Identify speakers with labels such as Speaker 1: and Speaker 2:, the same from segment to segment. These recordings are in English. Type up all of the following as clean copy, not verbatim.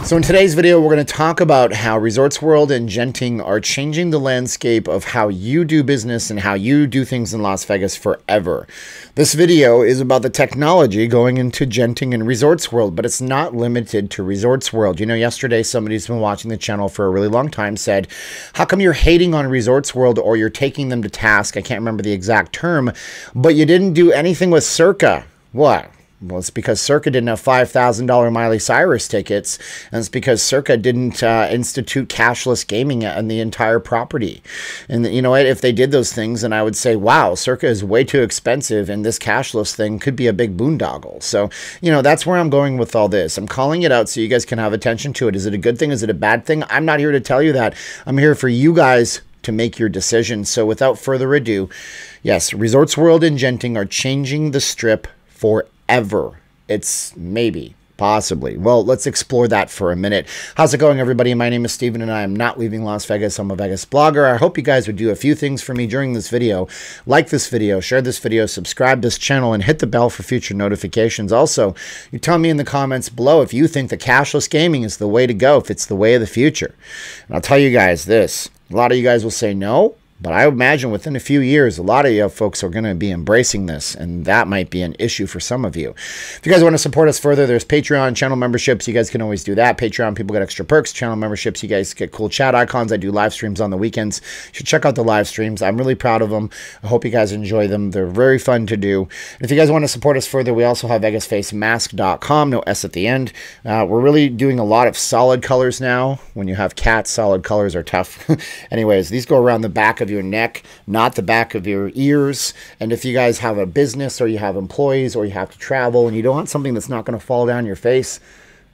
Speaker 1: So in today's video, we're going to talk about how Resorts World and Genting are changing the landscape of how you do business and how you do things in Las Vegas forever. This video is about the technology going into Genting and Resorts World, but it's not limited to Resorts World. You know, yesterday somebody who's been watching the channel for a really long time said, how come you're hating on Resorts World or you're taking them to task? I can't remember the exact term, but you didn't do anything with Circa. What? Well, it's because Circa didn't have $5,000 Miley Cyrus tickets, and it's because Circa didn't institute cashless gaming on the entire property. And you know what? If they did those things, then I would say, wow, Circa is way too expensive, and this cashless thing could be a big boondoggle. So, you know, that's where I'm going with all this. I'm calling it out so you guys can have attention to it. Is it a good thing? Is it a bad thing? I'm not here to tell you that. I'm here for you guys to make your decision. So without further ado, yes, Resorts World and Genting are changing the Strip forever. It's maybe, possibly. Well, let's explore that for a minute. How's it going, everybody? My name is Steven, and I am not leaving Las Vegas. I'm a Vegas blogger. I hope you guys would do a few things for me during this video. Like this video, share this video, subscribe to this channel, and hit the bell for future notifications. Also, you tell me in the comments below if you think the cashless gaming is the way to go, if it's the way of the future. And I'll tell you guys this. A lot of you guys will say no. But I imagine within a few years, a lot of you folks are going to be embracing this, and that might be an issue for some of you. If you guys want to support us further, there's Patreon, channel memberships. You guys can always do that. Patreon, people get extra perks. Channel memberships, you guys get cool chat icons. I do live streams on the weekends. You should check out the live streams. I'm really proud of them. I hope you guys enjoy them. They're very fun to do. And if you guys want to support us further, we also have VegasFaceMask.com, no S at the end. We're really doing a lot of solid colors now. When you have cats, solid colors are tough. Anyways, these go around the back of your neck, not the back of your ears. And if you guys have a business or you have employees or you have to travel and you don't want something that's not going to fall down your face,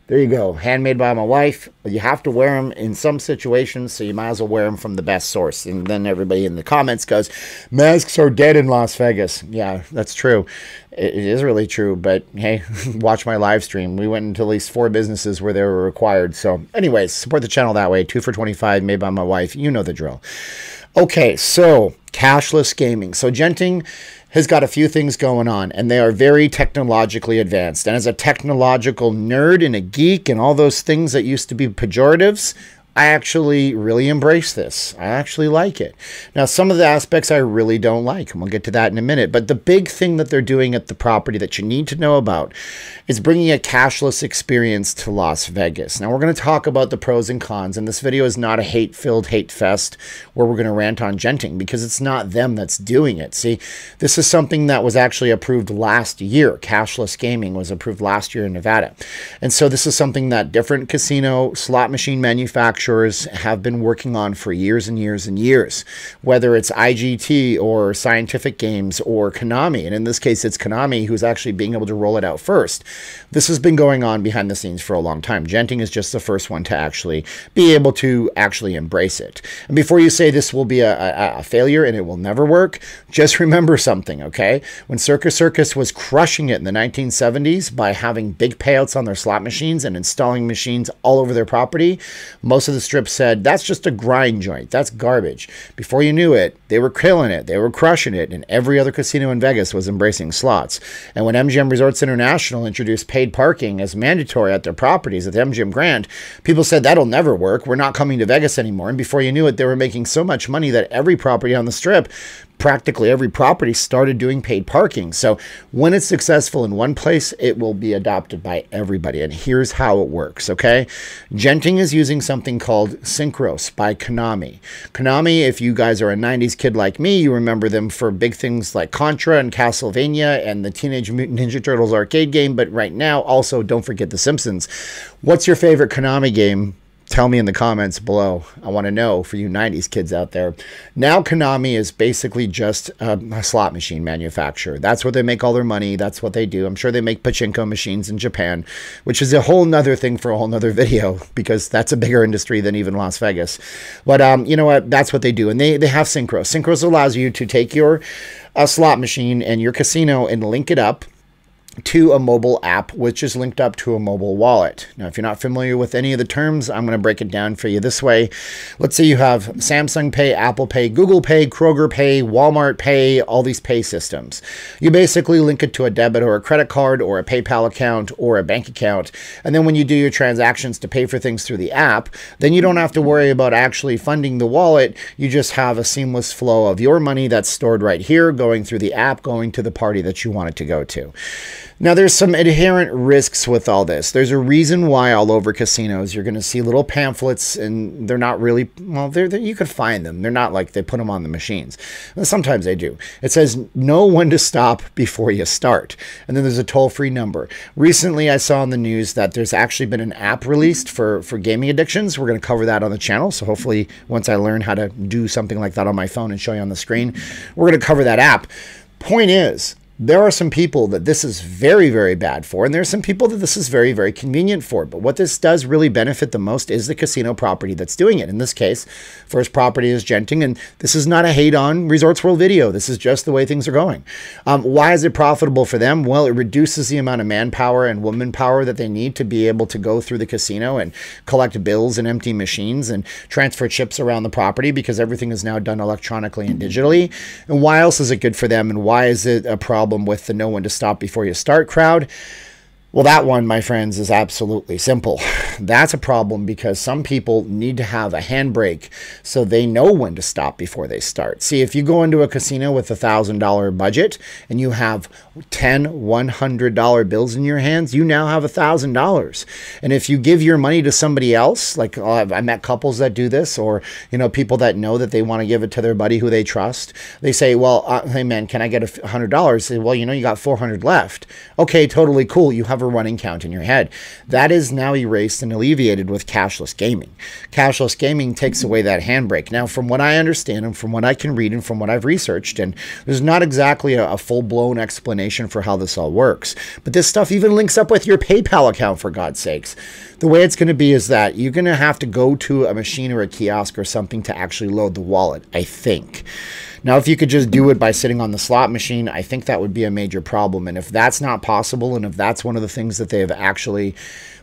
Speaker 1: there you go. Handmade by my wife. But you have to wear them in some situations, so you might as well wear them from the best source. And then everybody in the comments goes, masks are dead in Las Vegas. Yeah, that's true. It is really true. But hey, watch my live stream. We went into at least 4 businesses where they were required. So anyways, support the channel that way. 2 for $25, made by my wife. You know the drill. Okay, so cashless gaming. So Genting has got a few things going on, and they are very technologically advanced. And as a technological nerd and a geek and all those things that used to be pejoratives, I actually really embrace this. I actually like it. Now, some of the aspects I really don't like, and we'll get to that in a minute. But the big thing that they're doing at the property that you need to know about is bringing a cashless experience to Las Vegas. Now, we're going to talk about the pros and cons, and this video is not a hate-filled hate fest where we're going to rant on Genting, because it's not them that's doing it. See, this is something that was actually approved last year. Cashless gaming was approved last year in Nevada. And so this is something that different casino slot machine manufacturers have been working on for years and years and years, whether it's IGT or Scientific Games or Konami. And in this case, it's Konami who's actually being able to roll it out first. This has been going on behind the scenes for a long time. Genting is just the first one to actually be able to actually embrace it. And before you say this will be a failure and it will never work, just remember something, okay? When Circus was crushing it in the 1970s by having big payouts on their slot machines and installing machines all over their property, most of the Strip said, that's just a grind joint. That's garbage. Before you knew it, they were killing it. They were crushing it. And every other casino in Vegas was embracing slots. And when MGM Resorts International introduced paid parking as mandatory at their properties at the MGM Grand, people said, that'll never work. We're not coming to Vegas anymore. And before you knew it, they were making so much money that every property on the Strip, practically every property, started doing paid parking. So when it's successful in one place, it will be adopted by everybody. And here's how it works, okay? Genting is using something called Synchros by Konami. Konami, if you guys are a 90s kid like me, you remember them for big things like Contra and Castlevania and the Teenage Mutant Ninja Turtles arcade game. But right now, also, don't forget The Simpsons. What's your favorite Konami game? Tell me in the comments below. I want to know for you 90s kids out there. Now Konami is basically just a slot machine manufacturer. That's where they make all their money. That's what they do. I'm sure they make pachinko machines in Japan, which is a whole nother thing for a whole nother video, because that's a bigger industry than even Las Vegas. But you know what? That's what they do. And they have Synchros. Synchros allows you to take your slot machine and your casino and link it up. to a mobile app, which is linked up to a mobile wallet. Now, if you're not familiar with any of the terms, I'm going to break it down for you this way. Let's say you have Samsung Pay, Apple Pay, Google Pay, Kroger Pay, Walmart Pay, all these pay systems. You basically link it to a debit or a credit card or a PayPal account or a bank account. And then when you do your transactions to pay for things through the app, then you don't have to worry about actually funding the wallet. You just have a seamless flow of your money that's stored right here, going through the app, going to the party that you want it to go to. Now, there's some inherent risks with all this. There's a reason why all over casinos you're going to see little pamphlets, and they're not really, well, you could find them. They're not like they put them on the machines. Sometimes they do. It says, know when to stop before you start. And then there's a toll-free number. Recently, I saw on the news that there's actually been an app released for gaming addictions. We're going to cover that on the channel. So hopefully, once I learn how to do something like that on my phone and show you on the screen, we're going to cover that app. Point is, there are some people that this is very, very bad for, and there are some people that this is very, very convenient for. But what this does really benefit the most is the casino property that's doing it. In this case, first property is Genting, and this is not a hate on Resorts World video. This is just the way things are going. Why is it profitable for them? Well, it reduces the amount of manpower and womanpower that they need to be able to go through the casino and collect bills and empty machines and transfer chips around the property, because everything is now done electronically and digitally. And why else is it good for them? And why is it a problem with the know when to stop before you start crowd? Well, that one, my friends, is absolutely simple. That's a problem because some people need to have a handbrake so they know when to stop before they start. See, if you go into a casino with $1,000 budget and you have 10 $100 bills in your hands, you now have $1,000. And if you give your money to somebody else, like I met couples that do this, or people that know that they want to give it to their buddy who they trust. They say, well, hey man, can I get $100? Say, well, you got 400 left. Okay, totally cool. You have a running count in your head. That is now erased and alleviated with cashless gaming. Cashless gaming takes away that handbrake. Now, from what I understand and from what I can read and from what I've researched, and there's not exactly a full-blown explanation for how this all works, but this stuff even links up with your PayPal account, for God's sakes. The way it's going to be is that you're going to have to go to a machine or a kiosk or something to actually load the wallet, I think. Now, if you could just do it by sitting on the slot machine, I think that would be a major problem. And if that's not possible, and if that's one of the things that they have actually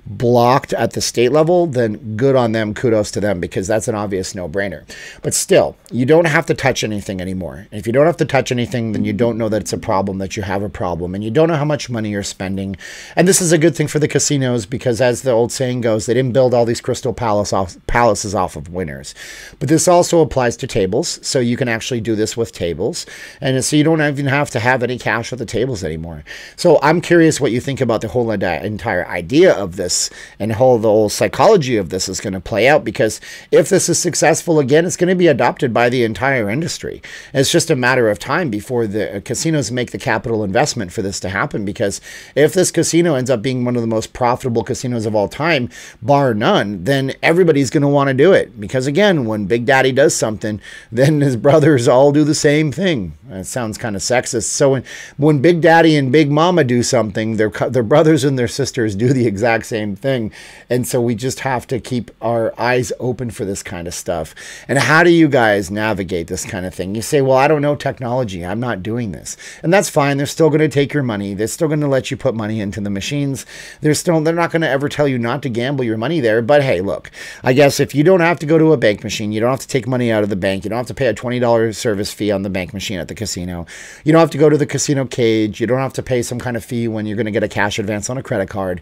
Speaker 1: blocked at the state level, then good on them, kudos to them, because that's an obvious no-brainer. But still, you don't have to touch anything anymore. And if you don't have to touch anything, then you don't know that it's a problem, that you have a problem, and you don't know how much money you're spending. And this is a good thing for the casinos, because as the old saying goes, they didn't build all these crystal palaces off of winners. But this also applies to tables, so you can actually do this with tables, and so you don't even have to have any cash at the tables anymore. So I'm curious what you think about the whole entire idea of this, and how the whole psychology of this is going to play out, because if this is successful, again, it's going to be adopted by the entire industry. And it's just a matter of time before the casinos make the capital investment for this to happen, because if this casino ends up being one of the most profitable casinos of all time, bar none, then everybody's going to want to do it. Because again, when Big Daddy does something, then his brothers all do the same thing. That sounds kind of sexist. So when Big Daddy and Big Mama do something, their brothers and their sisters do the exact same thing. And so we just have to keep our eyes open for this kind of stuff. And how do you guys navigate this kind of thing? You say, well, I don't know technology. I'm not doing this. And that's fine. They're still going to take your money. They're still going to let you put money into the machines. They're not going to ever tell you not to gamble your money there. But hey, look, I guess if you don't have to go to a bank machine, you don't have to take money out of the bank. You don't have to pay a $20 service fee on the bank machine at the casino. You don't have to go to the casino cage. You don't have to pay some kind of fee when you're going to get a cash advance on a credit card.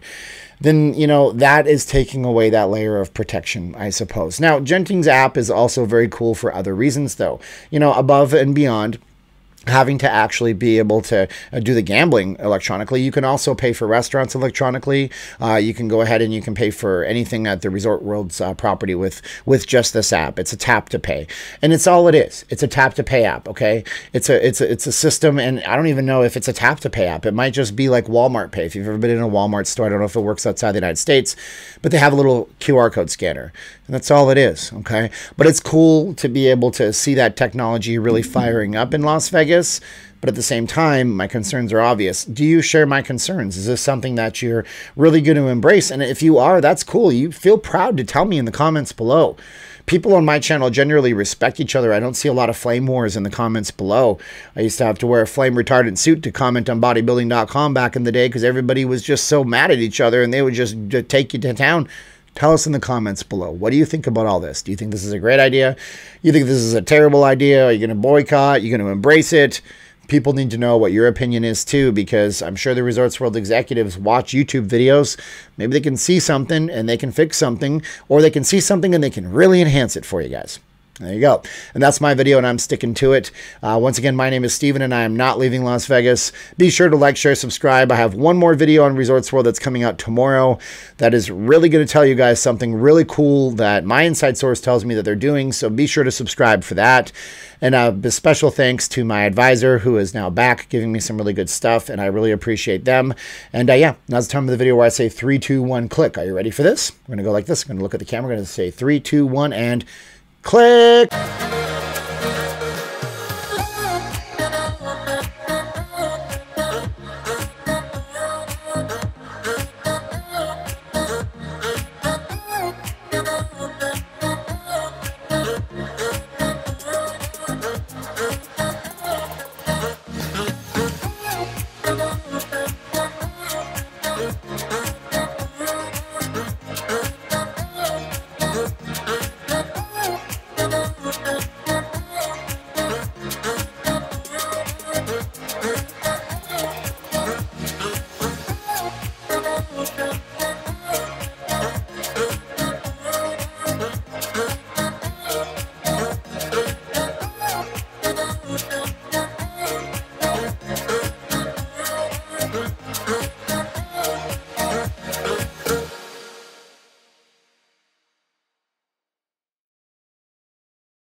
Speaker 1: Then, that is taking away that layer of protection, I suppose. Now, Genting's app is also very cool for other reasons, though. Above and beyond having to actually be able to do the gambling electronically, you can also pay for restaurants electronically. You can go ahead and you can pay for anything at the Resort World's property with just this app. It's a tap to pay, and it's all it is. It's a tap to pay app. Okay, it's a system, and I don't even know if it's a tap to pay app. It might just be like Walmart Pay. If you've ever been in a Walmart store, I don't know if it works outside the United States, but they have a little QR code scanner, and that's all it is. Okay, but it's cool to be able to see that technology really firing up in Las Vegas. Vegas, but at the same time, my concerns are obvious. Do you share my concerns? Is this something that you're really going to embrace? And if you are, that's cool. You feel proud to tell me in the comments below. People on my channel generally respect each other. I don't see a lot of flame wars in the comments below. I used to have to wear a flame retardant suit to comment on bodybuilding.com back in the day because everybody was just so mad at each other and they would just take you to town. Tell us in the comments below. What do you think about all this? Do you think this is a great idea? You think this is a terrible idea? Are you going to boycott? Are you going to embrace it? People need to know what your opinion is too, because I'm sure the Resorts World executives watch YouTube videos. Maybe they can see something and they can fix something, or they can see something and they can really enhance it for you guys. There you go. And that's my video, and I'm sticking to it. Once again, my name is Steven, and I am not leaving Las Vegas. Be sure to like, share, subscribe. I have one more video on Resorts World that's coming out tomorrow that is really going to tell you guys something really cool that my inside source tells me that they're doing, so be sure to subscribe for that. And a special thanks to my advisor, who is now back, giving me some really good stuff, and I really appreciate them. And yeah, now's the time of the video where I say 3, 2, 1, click. Are you ready for this? We're going to go like this. I'm going to look at the camera. I'm going to say 3, 2, 1, and click.